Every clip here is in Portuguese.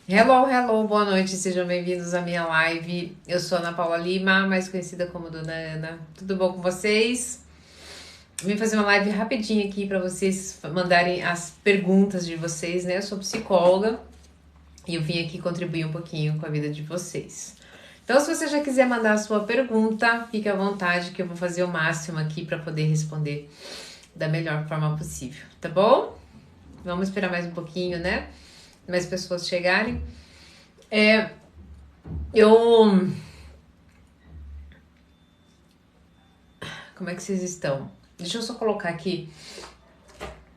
Hello, hello, boa noite, sejam bem-vindos à minha live. Eu sou Ana Paula Lima, mais conhecida como Dona Ana. Tudo bom com vocês? Vim fazer uma live rapidinho aqui para vocês mandarem as perguntas de vocês, né? Eu sou psicóloga e eu vim aqui contribuir um pouquinho com a vida de vocês. Então, se você já quiser mandar a sua pergunta, fique à vontade que eu vou fazer o máximo aqui para poder responder da melhor forma possível, tá bom? Vamos esperar mais um pouquinho, né? Mais pessoas chegarem. Eu. Como é que vocês estão? Deixa eu só colocar aqui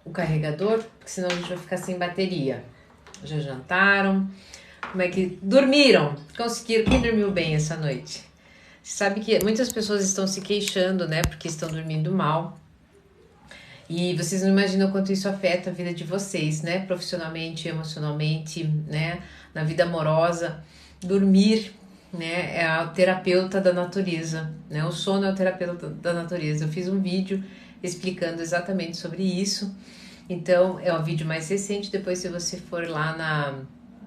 o carregador, porque senão a gente vai ficar sem bateria. Já jantaram? Como é que. Dormiram? Conseguiram? Quem dormiu bem essa noite? Você sabe que muitas pessoas estão se queixando, né? Porque estão dormindo mal. E vocês não imaginam o quanto isso afeta a vida de vocês, né? Profissionalmente, emocionalmente, né? Na vida amorosa. Dormir, né? É a terapeuta da natureza, né? O sono é o terapeuta da natureza. Eu fiz um vídeo explicando exatamente sobre isso. Então, é um vídeo mais recente. Depois, se você for lá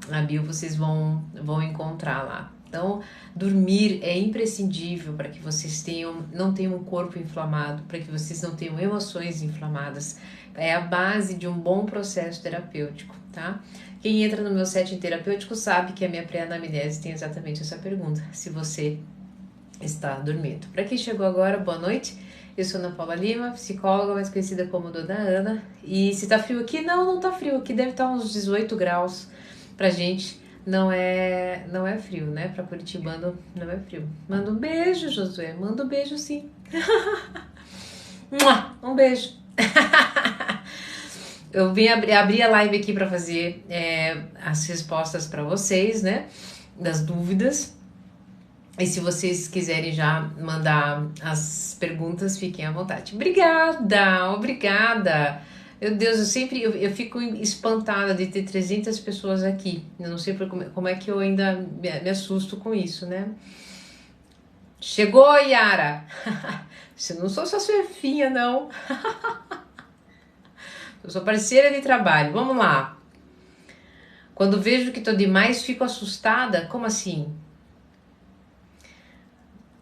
na bio, vocês vão encontrar lá. Então, dormir é imprescindível para que vocês não tenham um corpo inflamado, para que vocês não tenham emoções inflamadas. É a base de um bom processo terapêutico, tá? Quem entra no meu setting terapêutico sabe que a minha pré-anamnese tem exatamente essa pergunta: se você está dormindo. Para quem chegou agora, boa noite. Eu sou Ana Paula Lima, psicóloga, mais conhecida como Dona Ana. E se tá frio aqui? Não, não tá frio. Aqui deve estar uns 18 graus pra gente. Não é frio, né? Pra curitibano não é frio. Manda um beijo, Josué. Manda um beijo, sim. Um beijo. Eu vim abrir a live aqui para fazer as respostas para vocês, né? Das dúvidas. E se vocês quiserem já mandar as perguntas, fiquem à vontade. Obrigada. Meu Deus, eu fico espantada de ter 300 pessoas aqui. Eu não sei como é que eu ainda me assusto com isso, né? Chegou, Yara. Eu não sou sua chefinha, não. Eu sou parceira de trabalho. Vamos lá. Quando vejo que tô demais, fico assustada. Como assim?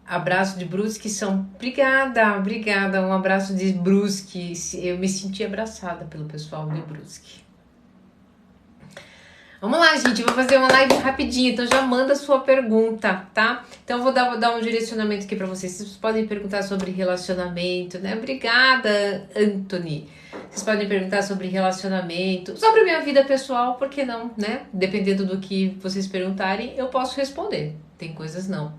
Abraço de Brusque, são. Obrigada. Um abraço de Brusque. Eu me senti abraçada pelo pessoal de Brusque. Vamos lá, gente. Vou fazer uma live rapidinho. Então já manda a sua pergunta, tá? Então eu vou dar um direcionamento aqui pra vocês. Vocês podem perguntar sobre relacionamento, né? Obrigada, Anthony. Vocês podem perguntar sobre relacionamento, sobre minha vida pessoal, por que não, né? Dependendo do que vocês perguntarem, eu posso responder. Tem coisas não.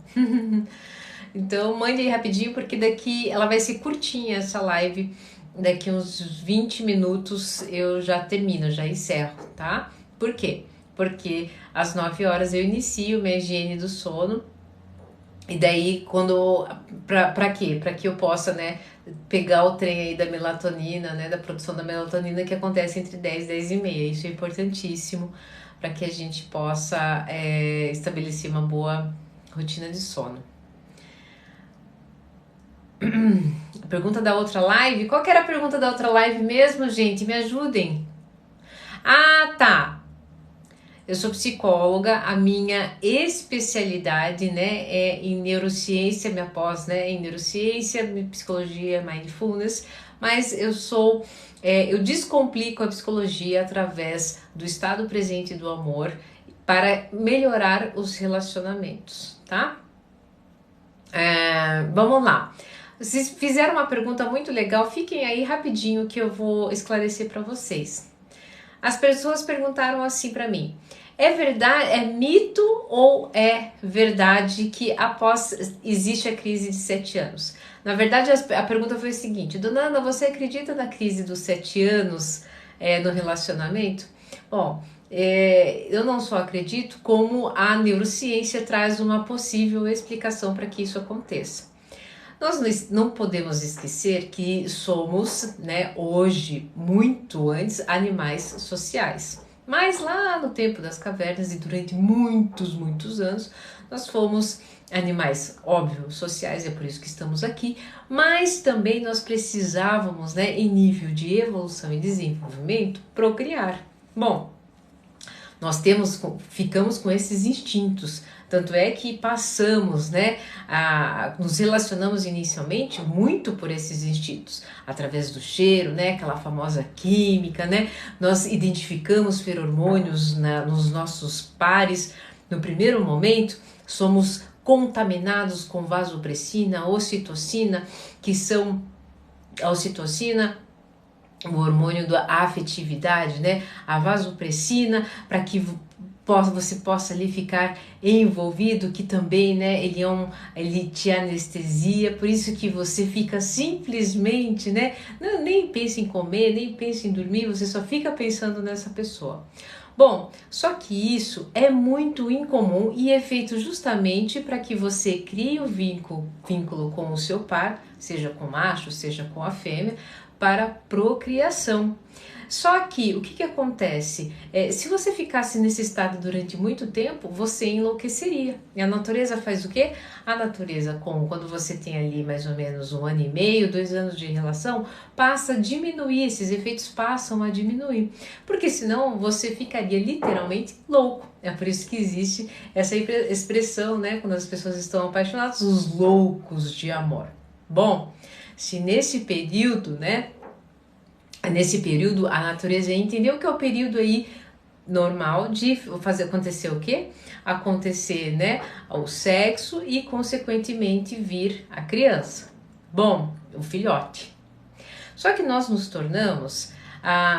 Então, mande aí rapidinho, porque daqui ela vai ser curtinha essa live. Daqui uns 20 minutos eu já termino, já encerro, tá? Por quê? Porque às 9 horas eu inicio minha higiene do sono. E daí, pra quê? Pra que eu possa, né, pegar o trem aí da melatonina, né, da produção da melatonina que acontece entre 10 e 10 e meia. Isso é importantíssimo para que a gente possa estabelecer uma boa rotina de sono. A pergunta da outra live? Qual que era a pergunta da outra live mesmo, gente? Me ajudem. Ah, tá. Eu sou psicóloga, a minha especialidade, né, é em neurociência, minha pós, né, em neurociência, psicologia, mindfulness, mas eu descomplico a psicologia através do estado presente do amor para melhorar os relacionamentos, tá? Vamos lá. Vocês fizeram uma pergunta muito legal, fiquem aí rapidinho que eu vou esclarecer para vocês. As pessoas perguntaram assim para mim: é verdade, é mito ou é verdade que após existe a crise de 7 anos? Na verdade, a pergunta foi a seguinte: Dona Ana, você acredita na crise dos 7 anos no relacionamento? Bom, eu não só acredito, como a neurociência traz uma possível explicação para que isso aconteça. Nós não podemos esquecer que somos, né, hoje, muito antes, animais sociais. Mas lá no tempo das cavernas e durante muitos anos, nós fomos animais, óbvio, sociais, é por isso que estamos aqui, mas também nós precisávamos, né, em nível de evolução e desenvolvimento, procriar. Bom, Nós ficamos com esses instintos. Tanto é que passamos, né, nos relacionamos inicialmente muito por esses instintos, através do cheiro, né, aquela famosa química, né, nós identificamos feromônios nos nossos pares. No primeiro momento, somos contaminados com vasopressina, ocitocina, que são a ocitocina, o hormônio da afetividade, né, a vasopressina, para que você possa ali ficar envolvido, que também, né, ele te anestesia, por isso que você fica simplesmente, né, nem pensa em comer, nem pensa em dormir, você só fica pensando nessa pessoa. Bom, só que isso é muito incomum e é feito justamente para que você crie o vínculo com o seu par, seja com o macho, seja com a fêmea, para procriação. Só que o que acontece? Se você ficasse nesse estado durante muito tempo, você enlouqueceria. E a natureza faz o quê? A natureza, quando você tem ali mais ou menos 1 ano e meio, 2 anos de relação, passa a diminuir, esses efeitos passam a diminuir. Porque senão você ficaria literalmente louco. É por isso que existe essa expressão, né? Quando as pessoas estão apaixonadas, os loucos de amor. Bom, se nesse período, né? Nesse período, a natureza entendeu que é o período aí normal de fazer acontecer o quê? Acontecer, né, o sexo e, consequentemente, vir a criança. Bom, o filhote. Só que nós nos tornamos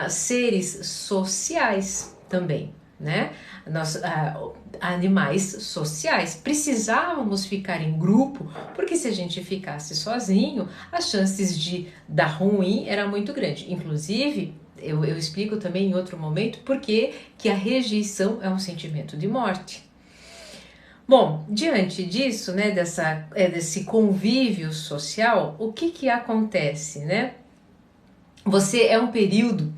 seres sociais também, né? Nós, animais sociais, precisávamos ficar em grupo, porque se a gente ficasse sozinho, as chances de dar ruim era muito grande. Inclusive, eu explico também em outro momento porque que a rejeição é um sentimento de morte. Bom, diante disso, né, desse convívio social, o que acontece, né? Você é um período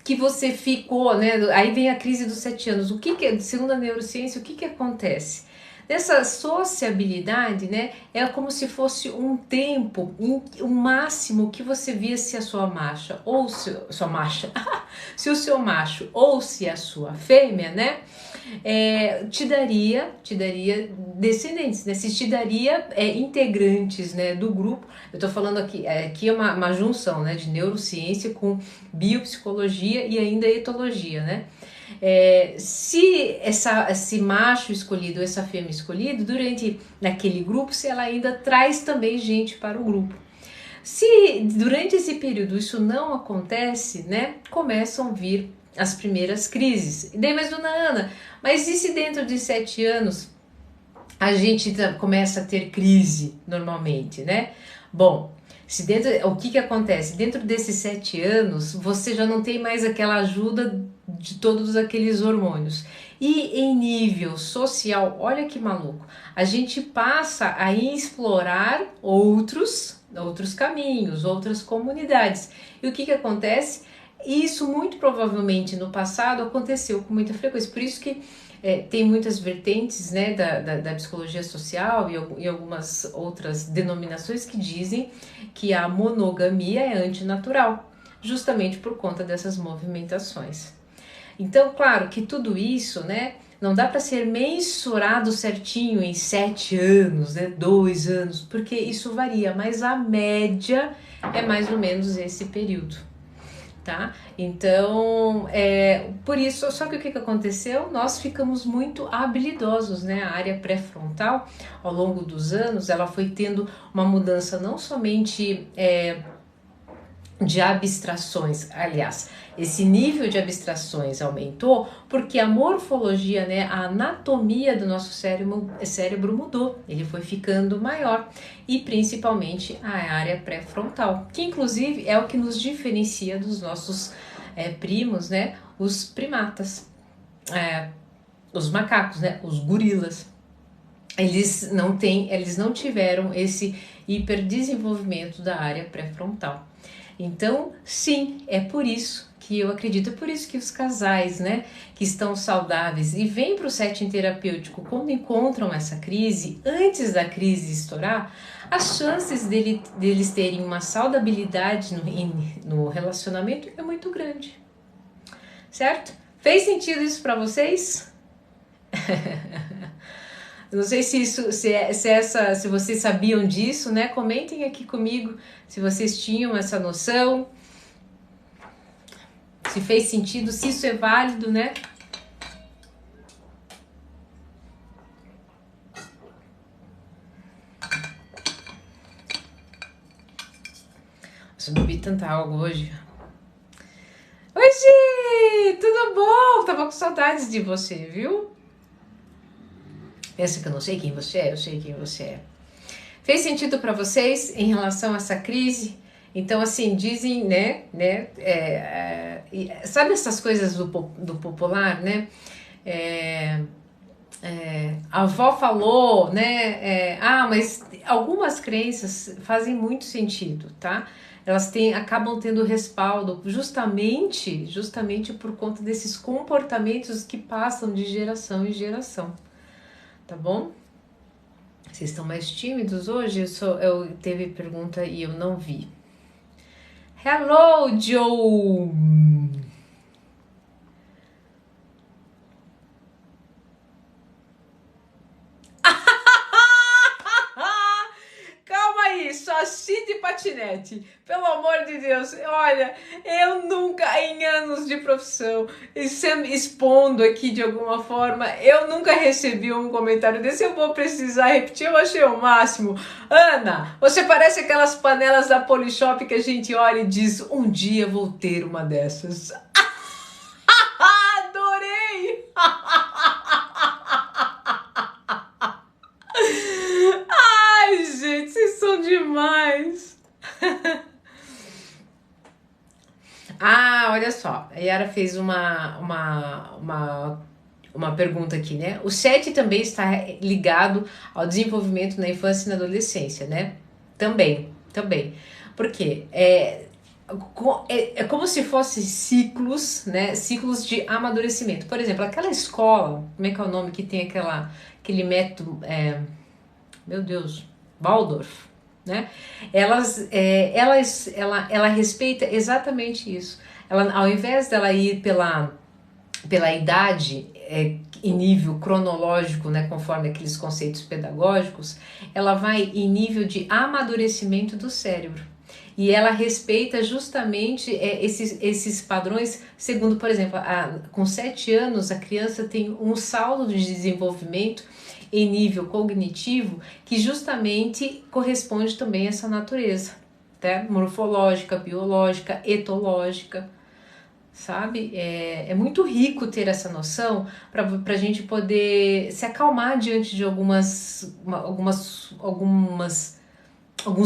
que você ficou, né? Aí vem a crise dos 7 anos. O que segundo a neurociência, o que acontece? Nessa sociabilidade, né? É como se fosse um tempo, o máximo que você via se a sua macha ou sua macha, se o seu macho ou se a sua fêmea, né? Te daria descendentes, né? Se te daria integrantes, né, do grupo. Eu tô falando aqui é uma junção, né, de neurociência com biopsicologia e ainda etologia, né? Se esse macho escolhido, essa fêmea escolhida, naquele grupo, se ela ainda traz também gente para o grupo. Se durante esse período isso não acontece, né, começam a vir as primeiras crises. E daí, mas dona Ana, mas e se dentro de 7 anos a gente começa a ter crise normalmente, né? Bom, o que acontece? Dentro desses 7 anos, você já não tem mais aquela ajuda de todos aqueles hormônios. E em nível social, olha que maluco, a gente passa a explorar outros caminhos, outras comunidades. E o que acontece? Isso muito provavelmente no passado aconteceu com muita frequência, por isso que tem muitas vertentes, né, da psicologia social e algumas outras denominações que dizem que a monogamia é antinatural, justamente por conta dessas movimentações. Então, claro que tudo isso, né, não dá para ser mensurado certinho em 7 anos, né, 2 anos, porque isso varia, mas a média é mais ou menos esse período. Tá? Então, por isso, só que o que aconteceu? Nós ficamos muito habilidosos, né? A área pré-frontal, ao longo dos anos, ela foi tendo uma mudança não somente de abstrações, aliás, esse nível de abstrações aumentou porque a morfologia, né, a anatomia do nosso cérebro mudou, ele foi ficando maior e principalmente a área pré-frontal, que inclusive é o que nos diferencia dos nossos primos, né, os primatas, os macacos, né, os gorilas. Eles não tiveram esse hiperdesenvolvimento da área pré-frontal. Então, sim, é por isso que eu acredito, é por isso que os casais, né, que estão saudáveis e vêm para o setting terapêutico quando encontram essa crise, antes da crise estourar, as chances deles terem uma saudabilidade no relacionamento é muito grande, certo? Fez sentido isso para vocês? Não sei se vocês sabiam disso, né? Comentem aqui comigo se vocês tinham essa noção, se fez sentido, se isso é válido, né? Nossa, eu bebi tanta água hoje. Oi, Gi! Tudo bom? Tava com saudades de você, viu? Pensa que eu não sei quem você é? Eu sei quem você é. Fez sentido para vocês em relação a essa crise? Então, assim, dizem, sabe essas coisas do popular, né? A avó falou, né? Mas algumas crenças fazem muito sentido, tá? Elas acabam tendo respaldo justamente por conta desses comportamentos que passam de geração em geração, tá bom? Vocês estão mais tímidos hoje? Eu teve pergunta e eu não vi. Hello, Joe! Calma aí, Saci de patinete. Pelo amor de Deus, olha, eu nunca, em anos de profissão, expondo aqui de alguma forma, eu nunca recebi um comentário desse. Eu vou precisar repetir, eu achei o máximo. Ana, você parece aquelas panelas da Polishop que a gente olha e diz: um dia vou ter uma dessas. Adorei! Ai, gente, vocês são demais. Olha só, a Yara fez uma pergunta aqui, né? O 7 também está ligado ao desenvolvimento na infância e na adolescência, né? Também. Por quê? É como se fossem ciclos, né? Ciclos de amadurecimento. Por exemplo, aquela escola, como é que é o nome que tem aquele método, meu Deus, Waldorf, né? Ela respeita exatamente isso. Ela, ao invés dela ir pela idade em nível cronológico, né, conforme aqueles conceitos pedagógicos, ela vai em nível de amadurecimento do cérebro. E ela respeita justamente esses padrões, segundo, por exemplo, com 7 anos a criança tem um saldo de desenvolvimento em nível cognitivo que justamente corresponde também a essa natureza, tá? Morfológica, biológica, etológica, sabe? É muito rico ter essa noção para a gente poder se acalmar diante de alguns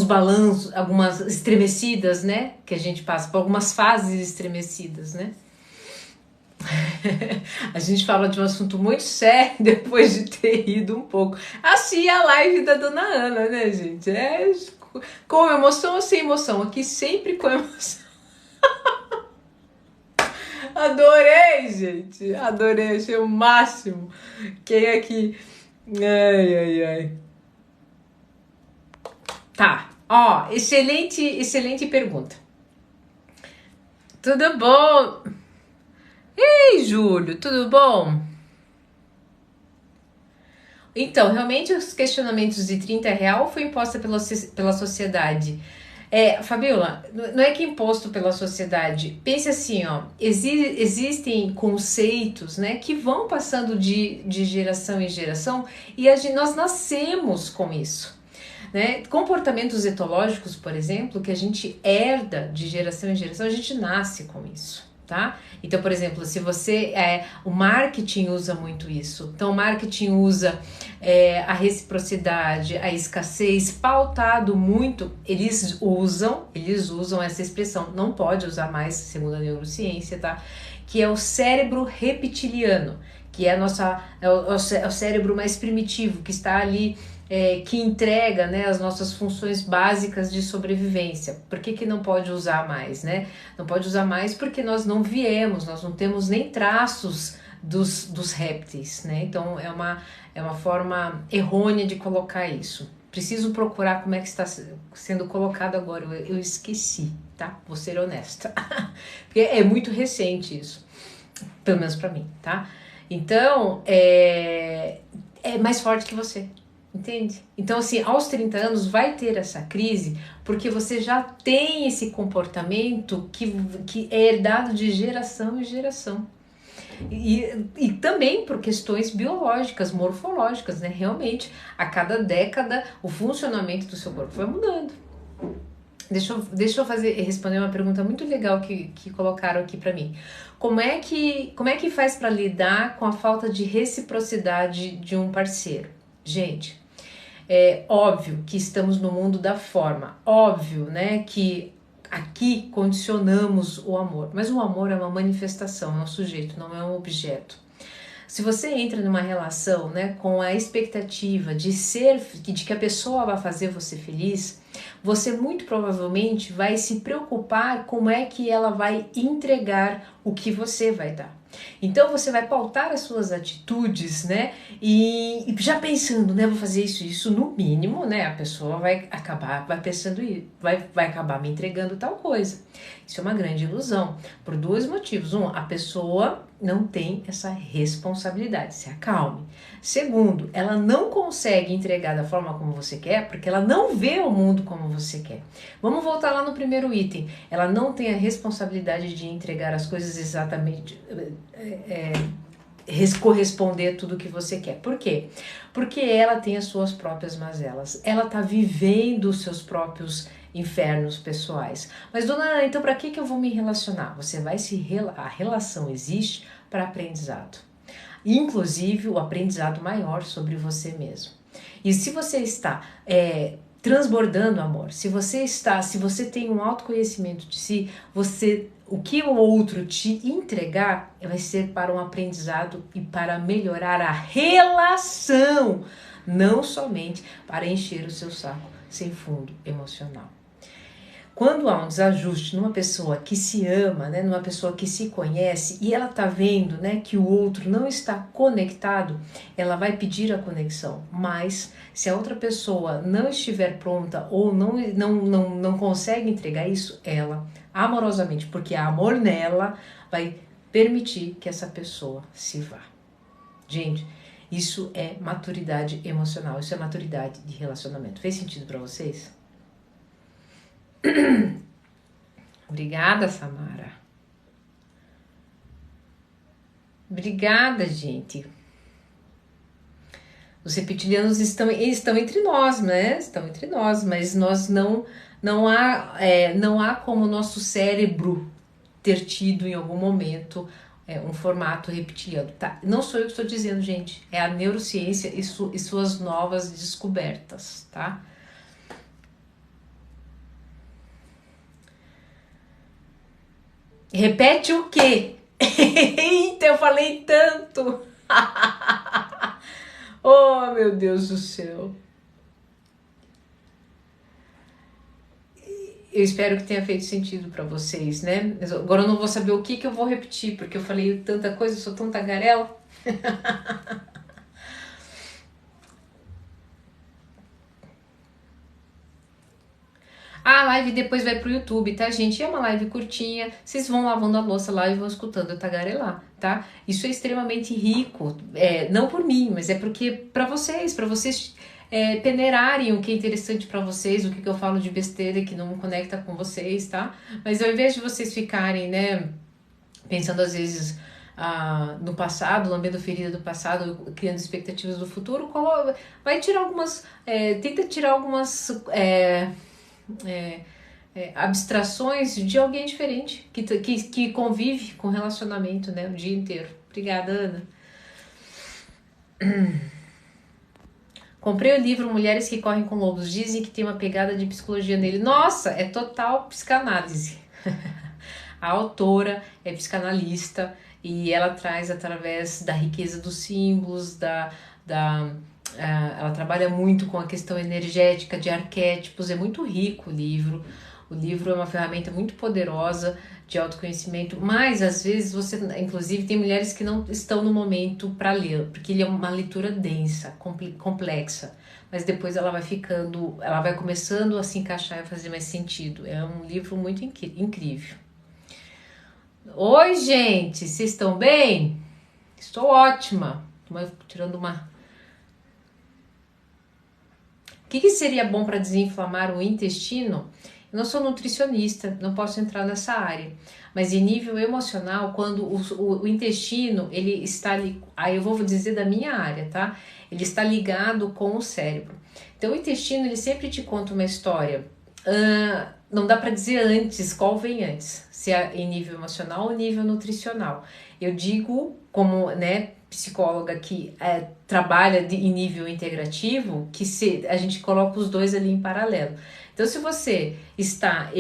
balanços, algumas estremecidas, né? Que a gente passa por algumas fases estremecidas, né? A gente fala de um assunto muito sério depois de ter rido um pouco. Assim é a live da Dona Ana, né, gente? Com emoção ou sem emoção? Aqui sempre com emoção. Adorei, gente. Adorei, achei o máximo. Quem aqui... Ai. Tá, excelente pergunta. Tudo bom? Ei, Júlio, tudo bom? Então, realmente os questionamentos de R$30 foi imposta pela sociedade. Fabiola, não é que é imposto pela sociedade. Pense assim, ó, existem conceitos, né, que vão passando de geração em geração e nós nascemos com isso. Né? Comportamentos etológicos, por exemplo, que a gente herda de geração em geração, a gente nasce com isso, tá? Então, por exemplo, se você... o marketing usa muito isso. Então, o marketing usa a reciprocidade, a escassez, pautado muito, eles usam essa expressão, não pode usar mais, segundo a neurociência, tá? Que é o cérebro reptiliano, que é o cérebro mais primitivo, que está ali... que entrega, né, as nossas funções básicas de sobrevivência. Por que não pode usar mais, né? Não pode usar mais porque nós não temos nem traços dos répteis, né? Então é uma forma errônea de colocar isso. Preciso procurar como é que está sendo colocado agora, eu esqueci, tá? Vou ser honesta, porque é muito recente isso. Pelo menos pra mim, tá? Então, é mais forte que você, entende? Então, assim, aos 30 anos vai ter essa crise porque você já tem esse comportamento que é herdado de geração em geração. E também por questões biológicas, morfológicas, né? Realmente, a cada década, o funcionamento do seu corpo vai mudando. Deixa eu responder uma pergunta muito legal que colocaram aqui para mim. Como é que faz para lidar com a falta de reciprocidade de um parceiro? Gente, é óbvio que estamos no mundo da forma, óbvio, né, que aqui condicionamos o amor, mas o amor é uma manifestação, é um sujeito, não é um objeto. Se você entra numa relação, né, com a expectativa de que a pessoa vai fazer você feliz, você muito provavelmente vai se preocupar como é que ela vai entregar o que você vai dar. Então você vai pautar as suas atitudes, né? E já pensando, né? Vou fazer isso no mínimo, né? A pessoa vai pensando isso, vai acabar me entregando tal coisa. Isso é uma grande ilusão, por dois motivos. Um, a pessoa não tem essa responsabilidade, se acalme. Segundo, ela não consegue entregar da forma como você quer, porque ela não vê o mundo como você quer. Vamos voltar lá no primeiro item. Ela não tem a responsabilidade de entregar as coisas exatamente, corresponder tudo que você quer. Por quê? Porque ela tem as suas próprias mazelas. Ela está vivendo os seus próprios infernos pessoais. Mas, dona Ana, então para que eu vou me relacionar? A relação existe para aprendizado. Inclusive o aprendizado maior sobre você mesmo. E se você está transbordando amor, se você tem um autoconhecimento de si, o que o outro te entregar vai ser para um aprendizado e para melhorar a relação, não somente para encher o seu saco sem fundo emocional. Quando há um desajuste numa pessoa que se ama, né, numa pessoa que se conhece e ela tá vendo, né, que o outro não está conectado, ela vai pedir a conexão. Mas se a outra pessoa não estiver pronta ou não consegue entregar isso, ela, amorosamente, porque há amor nela, vai permitir que essa pessoa se vá. Gente, isso é maturidade emocional, isso é maturidade de relacionamento. Fez sentido para vocês? Obrigada, Samara. Obrigada, gente. Os reptilianos estão entre nós, né? Estão entre nós, mas nós não há como o nosso cérebro ter tido em algum momento um formato reptiliano. Tá? Não sou eu que estou dizendo, gente. É a neurociência e suas novas descobertas, tá? Repete o quê? Eita, eu falei tanto! Oh, meu Deus do céu! Eu espero que tenha feito sentido para vocês, né? Mas agora eu não vou saber o que eu vou repetir, porque eu falei tanta coisa, eu sou tão tagarela. A live depois vai pro YouTube, tá, gente? É uma live curtinha, vocês vão lavando a louça lá e vão escutando eu tagarelar, tá? Isso é extremamente rico, não por mim, mas é porque para vocês peneirarem o que é interessante para vocês, o que eu falo de besteira que não me conecta com vocês, tá? Mas ao invés de vocês ficarem, né, pensando às vezes no passado, lambendo ferida do passado, criando expectativas do futuro, vai tirar algumas, tenta tirar algumas abstrações de alguém diferente, que convive com relacionamento, né, o dia inteiro. Obrigada, Ana. Comprei o livro Mulheres que Correm com Lobos. Dizem que tem uma pegada de psicologia nele. Nossa, é total psicanálise. A autora é psicanalista e ela traz através da riqueza dos símbolos, ela trabalha muito com a questão energética de arquétipos, é muito rico o livro. O livro é uma ferramenta muito poderosa de autoconhecimento, mas às vezes inclusive tem mulheres que não estão no momento para ler, porque ele é uma leitura densa, complexa, mas depois ela vai começando a se encaixar e a fazer mais sentido. É um livro muito incrível. Oi, gente, vocês estão bem? Estou ótima. Tirando uma. O que seria bom para desinflamar o intestino? Eu não sou nutricionista, não posso entrar nessa área. Mas em nível emocional, quando o intestino, ele está ali, aí eu vou dizer da minha área, tá? Ele está ligado com o cérebro. Então o intestino, ele sempre te conta uma história. Não dá para dizer antes, qual vem antes, se é em nível emocional ou nível nutricional. Eu digo como, né, psicóloga que trabalha em nível integrativo, que a gente coloca os dois ali em paralelo. Então, se você está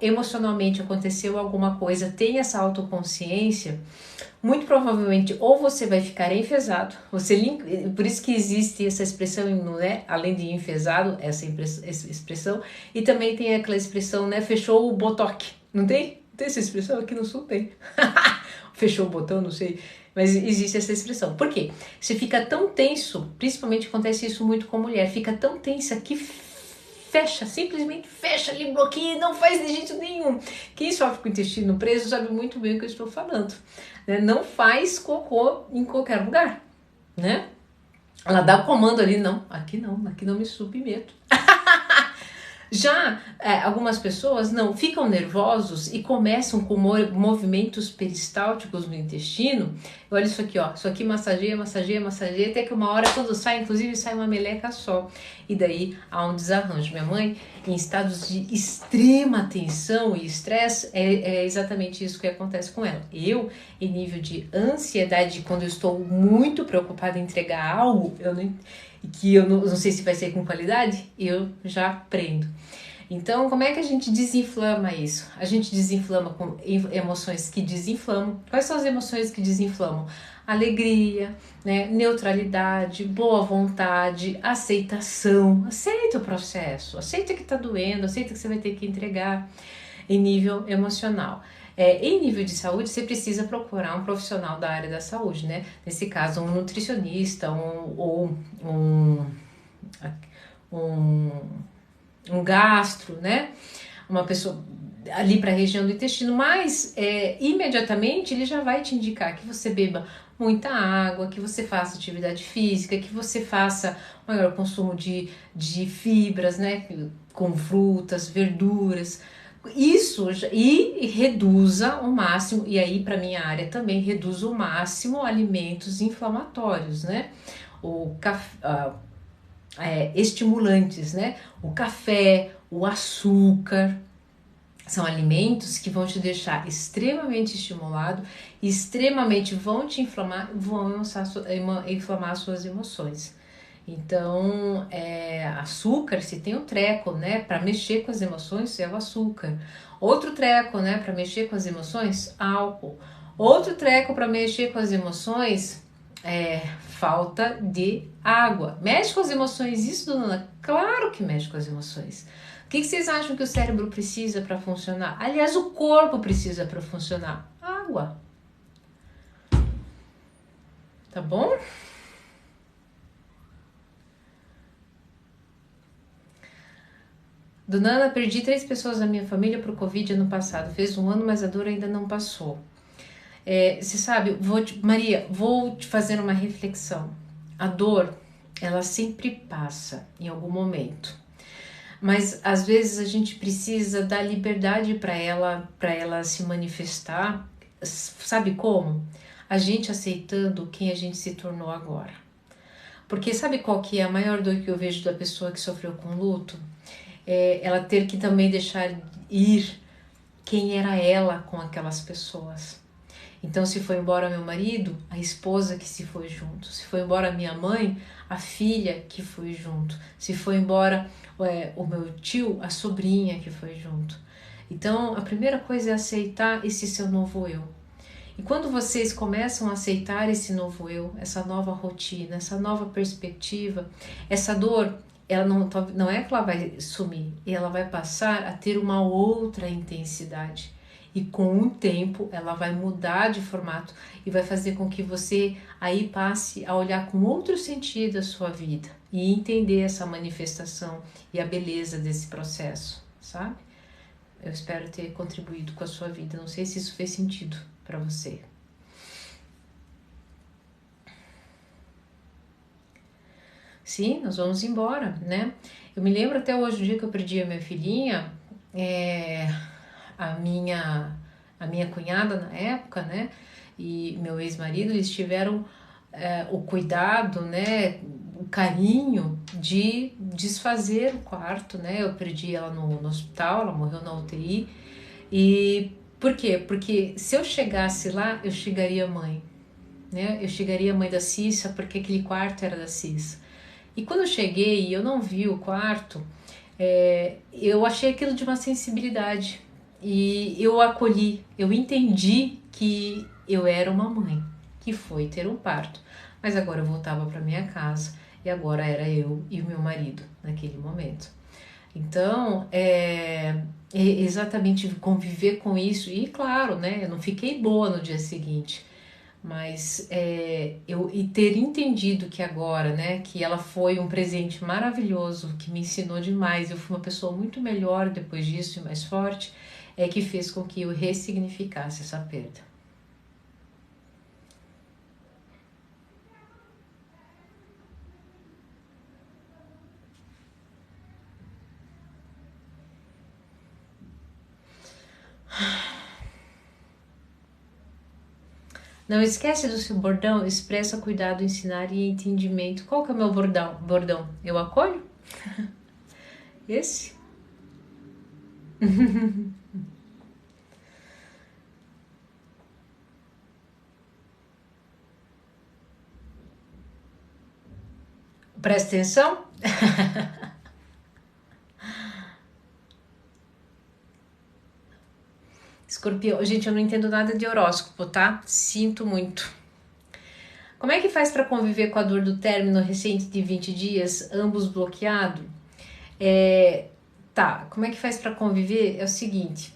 emocionalmente aconteceu alguma coisa, tem essa autoconsciência, muito provavelmente ou você vai ficar enfesado, por isso que existe essa expressão, né, além de enfesado, essa expressão, e também tem aquela expressão, né, fechou o botox, não tem? Tem essa expressão? Aqui no sul tem. Fechou o botão, não sei. Mas existe essa expressão. Por quê? Você fica tão tenso, principalmente acontece isso muito com mulher, fica tão tensa que fecha, simplesmente fecha ali, bloqueia, não faz de jeito nenhum. Quem sofre com o intestino preso sabe muito bem o que eu estou falando. Né? Não faz cocô em qualquer lugar, né? Ela dá o comando ali, aqui não me submeto. Já algumas pessoas não ficam nervosos e começam com movimentos peristálticos no intestino. Olha isso aqui, ó. Isso aqui massageia, até que uma hora quando sai, inclusive sai uma meleca só. E daí há um desarranjo. Minha mãe, em estados de extrema tensão e estresse, é exatamente isso que acontece com ela. Eu, em nível de ansiedade, quando eu estou muito preocupada em entregar algo, que eu não sei se vai ser com qualidade, eu já prendo. Então, como é que a gente desinflama isso? A gente desinflama com emoções que desinflamam. Quais são as emoções que desinflamam? Alegria, né? Neutralidade, boa vontade, aceitação. Aceita o processo, aceita que tá doendo, aceita que você vai ter que entregar em nível emocional. Em nível de saúde, você precisa procurar um profissional da área da saúde, né? Nesse caso, um nutricionista um gastro, né? Uma pessoa ali para a região do intestino, mas imediatamente ele já vai te indicar que você beba muita água, que você faça atividade física, que você faça maior consumo de fibras, né? Com frutas, verduras. Isso e reduza o máximo, e aí para minha área também reduz o máximo alimentos inflamatórios, né? O estimulantes, né? O café, o açúcar, são alimentos que vão te deixar extremamente estimulado, extremamente vão te inflamar, vão inflamar suas emoções. Então, açúcar, se tem um treco, né, para mexer com as emoções, é o açúcar. Outro treco, né, para mexer com as emoções, álcool. Outro treco para mexer com as emoções, falta de água. Mexe com as emoções, isso, dona? Claro que mexe com as emoções. O que vocês acham que o cérebro precisa para funcionar? Aliás, o corpo precisa para funcionar. Água. Tá bom? Dona Ana, perdi 3 pessoas da minha família pro Covid ano passado. Fez 1 ano, mas a dor ainda não passou. Você sabe, Maria, vou te fazer uma reflexão. A dor, ela sempre passa em algum momento. Mas às vezes a gente precisa dar liberdade para ela se manifestar. Sabe como? A gente aceitando quem a gente se tornou agora. Porque sabe qual que é a maior dor que eu vejo da pessoa que sofreu com luto? Ela ter que também deixar ir quem era ela com aquelas pessoas. Então, se foi embora meu marido, a esposa que se foi junto. Se foi embora minha mãe, a filha que foi junto. Se foi embora o meu tio, a sobrinha que foi junto. Então, a primeira coisa é aceitar esse seu novo eu. E quando vocês começam a aceitar esse novo eu, essa nova rotina, essa nova perspectiva, essa dor, ela não é que ela vai sumir, ela vai passar a ter uma outra intensidade. E com o tempo ela vai mudar de formato e vai fazer com que você aí passe a olhar com outro sentido a sua vida e entender essa manifestação e a beleza desse processo, sabe? Eu espero ter contribuído com a sua vida. Não sei se isso fez sentido para você. Sim, nós vamos embora, né? Eu me lembro até hoje, o dia que eu perdi a minha filhinha, a minha cunhada na época, né? E meu ex-marido, eles tiveram o cuidado, né? O carinho de desfazer o quarto, né? Eu perdi ela no hospital, ela morreu na UTI. E por quê? Porque se eu chegasse lá, eu chegaria mãe, né? Eu chegaria mãe da Cissa, porque aquele quarto era da Cissa. E quando eu cheguei e eu não vi o quarto, eu achei aquilo de uma sensibilidade. E eu acolhi, eu entendi que eu era uma mãe, que foi ter um parto. Mas agora eu voltava para minha casa e agora era eu e o meu marido naquele momento. Então, exatamente conviver com isso. E claro, né, eu não fiquei boa no dia seguinte. Mas eu e ter entendido que agora, né, que ela foi um presente maravilhoso, que me ensinou demais, eu fui uma pessoa muito melhor depois disso e mais forte, é que fez com que eu ressignificasse essa perda. Não esquece do seu bordão, expressa cuidado, ensinar e entendimento. Qual que é o meu bordão? Eu acolho? Esse? Presta atenção. Escorpião, gente, eu não entendo nada de horóscopo, tá? Sinto muito. Como é que faz para conviver com a dor do término recente de 20 dias, ambos bloqueados? Tá, como é que faz para conviver? É o seguinte,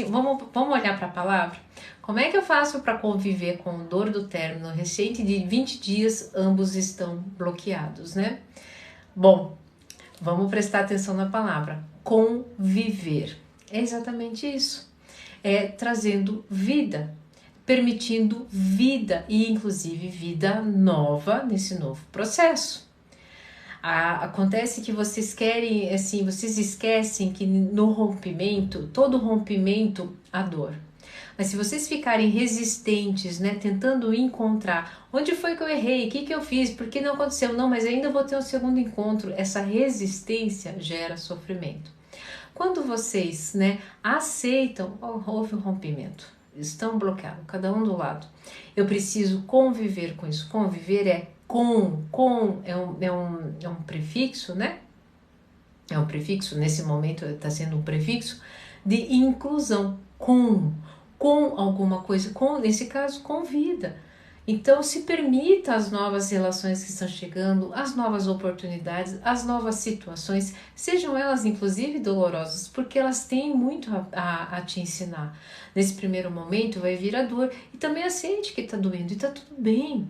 vamos olhar para a palavra? Como é que eu faço para conviver com a dor do término recente de 20 dias, ambos estão bloqueados, né? Bom, vamos prestar atenção na palavra, conviver. É exatamente isso. É trazendo vida, permitindo vida e inclusive vida nova nesse novo processo. Acontece que vocês querem, assim, vocês esquecem que no rompimento, todo rompimento há dor. Mas se vocês ficarem resistentes, né, tentando encontrar onde foi que eu errei, o que eu fiz, por que não aconteceu, não, mas ainda vou ter um segundo encontro, essa resistência gera sofrimento. Quando vocês, né, aceitam, houve um rompimento, estão bloqueados, cada um do lado. Eu preciso conviver com isso. Conviver é com é um prefixo, né? É um prefixo, nesse momento está sendo um prefixo de inclusão, com alguma coisa, nesse caso, com vida. Então, se permita as novas relações que estão chegando, as novas oportunidades, as novas situações, sejam elas inclusive dolorosas, porque elas têm muito a te ensinar. Nesse primeiro momento vai vir a dor e também aceite que está doendo e está tudo bem.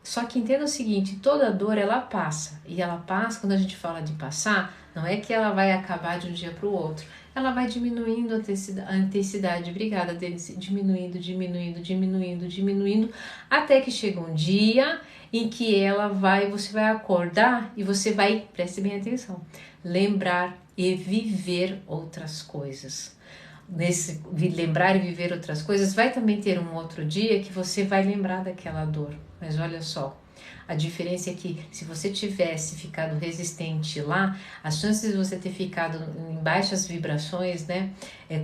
Só que entenda o seguinte, toda dor ela passa, e ela passa, quando a gente fala de passar, não é que ela vai acabar de um dia para o outro, ela vai diminuindo a intensidade, obrigada Denise, diminuindo, até que chega um dia em que você vai acordar e você vai, preste bem atenção, lembrar e viver outras coisas. Nesse lembrar e viver outras coisas, vai também ter um outro dia que você vai lembrar daquela dor. Mas olha só, a diferença é que se você tivesse ficado resistente lá, as chances de você ter ficado em baixas vibrações, né,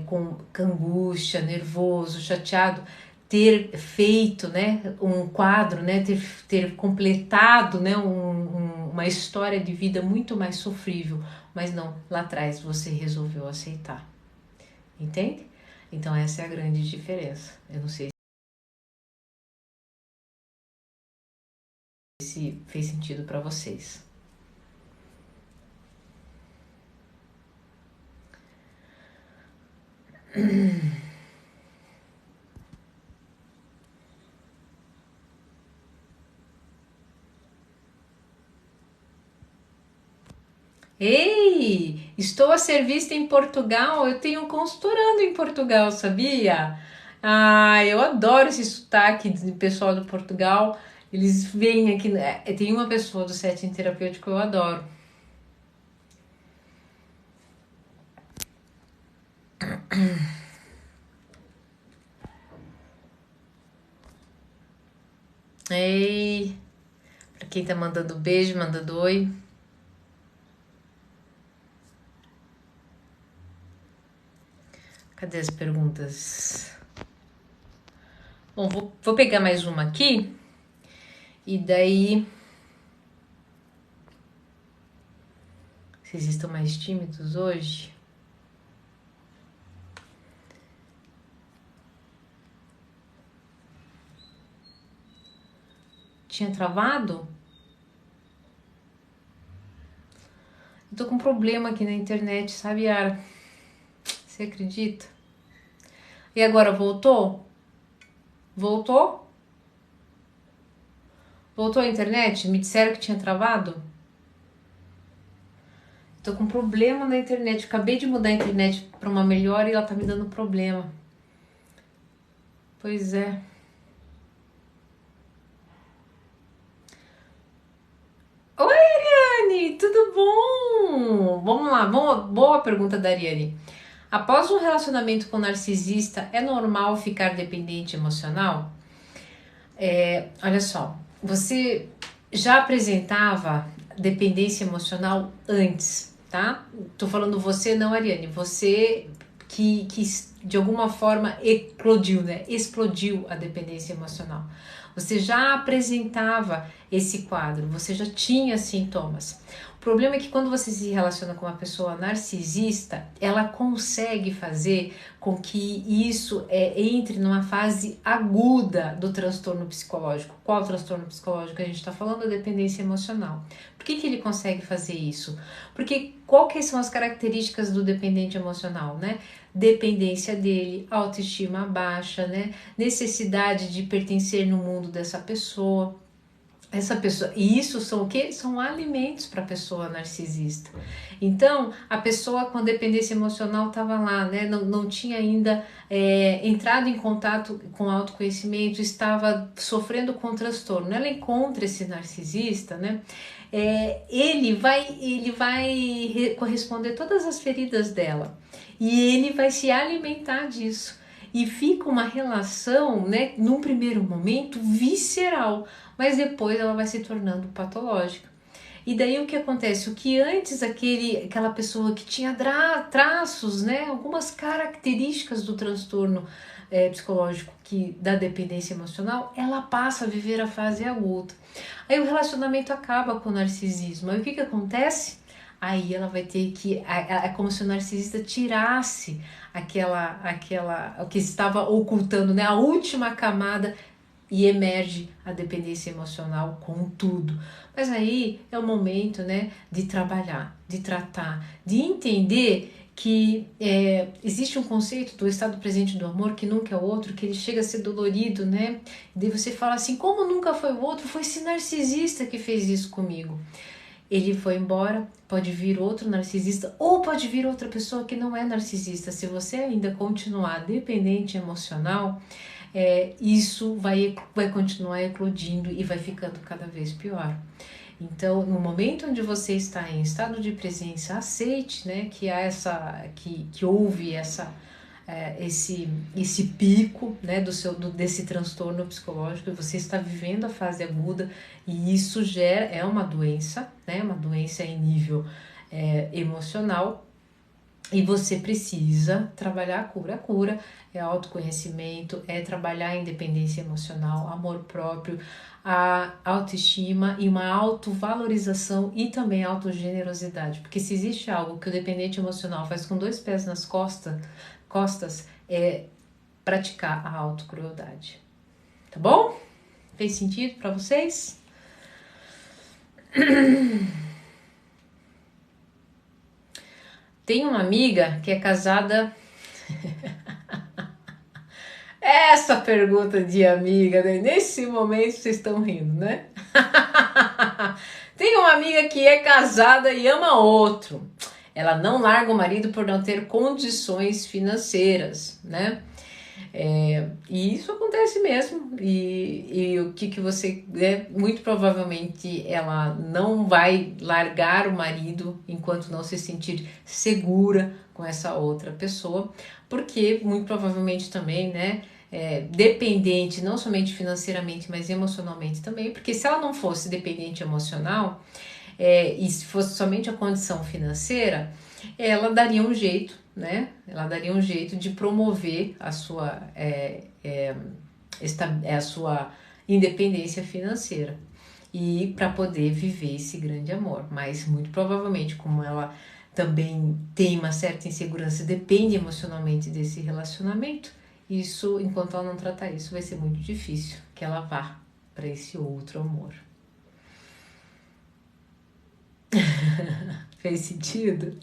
com angústia, nervoso, chateado, ter feito, né, um quadro, né, ter completado, né, uma história de vida muito mais sofrível, mas não, lá atrás você resolveu aceitar. Entende? Então essa é a grande diferença. Eu não sei se fez sentido para vocês. Ei, Estou a ser vista em Portugal, eu tenho consultorando em Portugal, sabia? Ah, eu adoro esse sotaque de pessoal do Portugal. Eles vêm aqui, tem uma pessoa do setting terapêutico que eu adoro. Ei, pra quem tá mandando beijo, mandando oi. Cadê as perguntas? Bom, vou pegar mais uma aqui. E daí... Vocês estão mais tímidos hoje? Tinha travado? Eu tô com um problema aqui na internet, sabe, Yara? Você acredita? E agora voltou? Voltou? Voltou a internet? Me disseram que tinha travado? Tô com problema na internet. Acabei de mudar a internet para uma melhor e ela tá me dando problema. Pois é. Oi, Ariane, tudo bom? Vamos lá, boa pergunta da Ariane. Após um relacionamento com narcisista, é normal ficar dependente emocional? Olha só, você já apresentava dependência emocional antes, tá? Tô falando você, não, Ariane. Você que de alguma forma eclodiu, né? Explodiu a dependência emocional. Você já apresentava esse quadro, você já tinha sintomas. O problema é que quando você se relaciona com uma pessoa narcisista, ela consegue fazer com que isso entre numa fase aguda do transtorno psicológico. Qual transtorno psicológico a gente está falando? A dependência emocional. Por que ele consegue fazer isso? Porque quais são as características do dependente emocional, né? Dependência dele, autoestima baixa, né? Necessidade de pertencer no mundo dessa pessoa. E isso são o quê? São alimentos para a pessoa narcisista. Então, a pessoa com dependência emocional estava lá, né? Não tinha ainda entrado em contato com autoconhecimento, estava sofrendo com transtorno. Ela encontra esse narcisista, né? Ele vai corresponder todas as feridas dela e ele vai se alimentar disso. E fica uma relação, né, num primeiro momento, visceral, mas depois ela vai se tornando patológica. E daí o que acontece? O que antes aquela pessoa que tinha traços, né, algumas características do transtorno psicológico da dependência emocional, ela passa a viver a fase aguda. Aí o relacionamento acaba com o narcisismo. Aí o que acontece? Aí ela vai ter que... É como se o narcisista tirasse o que estava ocultando, né? A última camada, e emerge a dependência emocional com tudo. Mas aí é o momento, né, de trabalhar, de tratar, de entender que existe um conceito do estado presente do amor que nunca é o outro, que ele chega a ser dolorido, né? E daí você fala assim, como nunca foi o outro? Foi esse narcisista que fez isso comigo. Ele foi embora, pode vir outro narcisista ou pode vir outra pessoa que não é narcisista. Se você ainda continuar dependente emocional, isso vai continuar eclodindo e vai ficando cada vez pior. Então, no momento onde você está em estado de presença, aceite, né, que há que houve esse pico, né, desse transtorno psicológico, e você está vivendo a fase aguda, e isso é uma doença, né, uma doença em nível emocional, e você precisa trabalhar a cura. A cura é autoconhecimento, é trabalhar a independência emocional, amor próprio, a autoestima e uma autovalorização e também autogenerosidade. Porque se existe algo que o dependente emocional faz com 2 pés nas costas é praticar a autocrueldade. Tá bom? Fez sentido para vocês? Tem uma amiga que é casada... Essa pergunta de amiga, né? Nesse momento vocês estão rindo, né? Tem uma amiga que é casada e ama outro. Ela não larga o marido por não ter condições financeiras, né? E isso acontece mesmo. E o que você... muito provavelmente ela não vai largar o marido enquanto não se sentir segura com essa outra pessoa, porque muito provavelmente também, né? Dependente, não somente financeiramente, mas emocionalmente também, porque se ela não fosse dependente emocional, e se fosse somente a condição financeira, ela daria um jeito, né? Ela daria um jeito de promover a sua, a sua independência financeira e para poder viver esse grande amor. Mas muito provavelmente, como ela também tem uma certa insegurança, depende emocionalmente desse relacionamento, isso, enquanto ela não tratar isso, vai ser muito difícil que ela vá para esse outro amor. Fez sentido?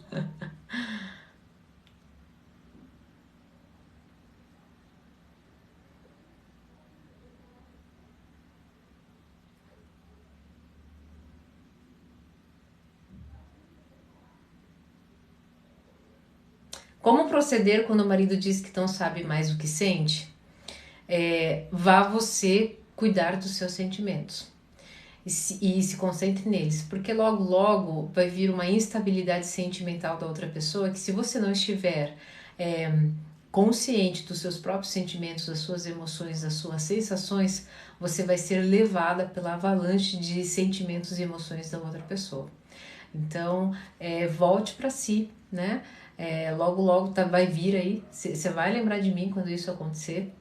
Como proceder quando o marido diz que não sabe mais o que sente? Vá você cuidar dos seus sentimentos e se concentre neles, porque logo logo vai vir uma instabilidade sentimental da outra pessoa que, se você não estiver consciente dos seus próprios sentimentos, das suas emoções, das suas sensações, você vai ser levada pela avalanche de sentimentos e emoções da outra pessoa. Então, volte para si, né? Logo logo vai vir aí, você vai lembrar de mim quando isso acontecer.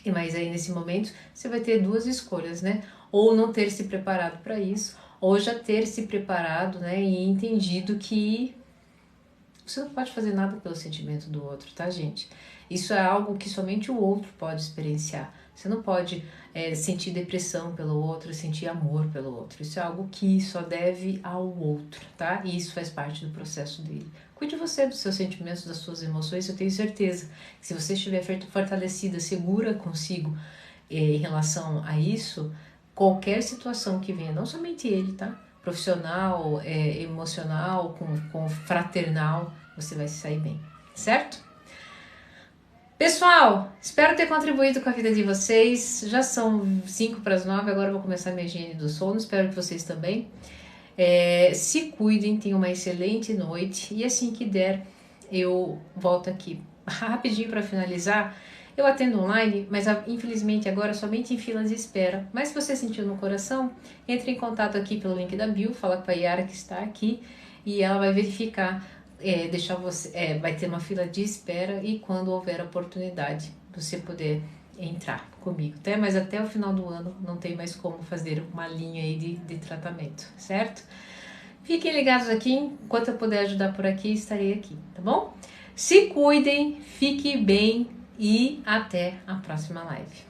Mas aí nesse momento você vai ter duas escolhas, né? Ou não ter se preparado para isso, ou já ter se preparado, né? E entendido que você não pode fazer nada pelo sentimento do outro, tá, gente? Isso é algo que somente o outro pode experienciar. Você não pode sentir depressão pelo outro, sentir amor pelo outro. Isso é algo que só deve ao outro, tá? E isso faz parte do processo dele. Cuide você dos seus sentimentos, das suas emoções. Eu tenho certeza que, se você estiver fortalecida, segura consigo em relação a isso, qualquer situação que venha, não somente ele, tá? Profissional, emocional, com fraternal, você vai se sair bem, certo? Pessoal, espero ter contribuído com a vida de vocês. Já são 5 para as 9, agora eu vou começar minha higiene do sono. Espero que vocês também. Se cuidem, tenham uma excelente noite. E assim que der, eu volto aqui. Rapidinho para finalizar, eu atendo online, mas infelizmente agora somente em filas de espera. Mas se você sentiu no coração, entre em contato aqui pelo link da bio, fala com a Yara que está aqui e ela vai verificar, deixar você, vai ter uma fila de espera, e quando houver oportunidade, você poder entrar comigo, mas até o final do ano não tem mais como fazer uma linha aí de tratamento, certo? Fiquem ligados aqui, enquanto eu puder ajudar por aqui, estarei aqui, tá bom? Se cuidem, fiquem bem e até a próxima live.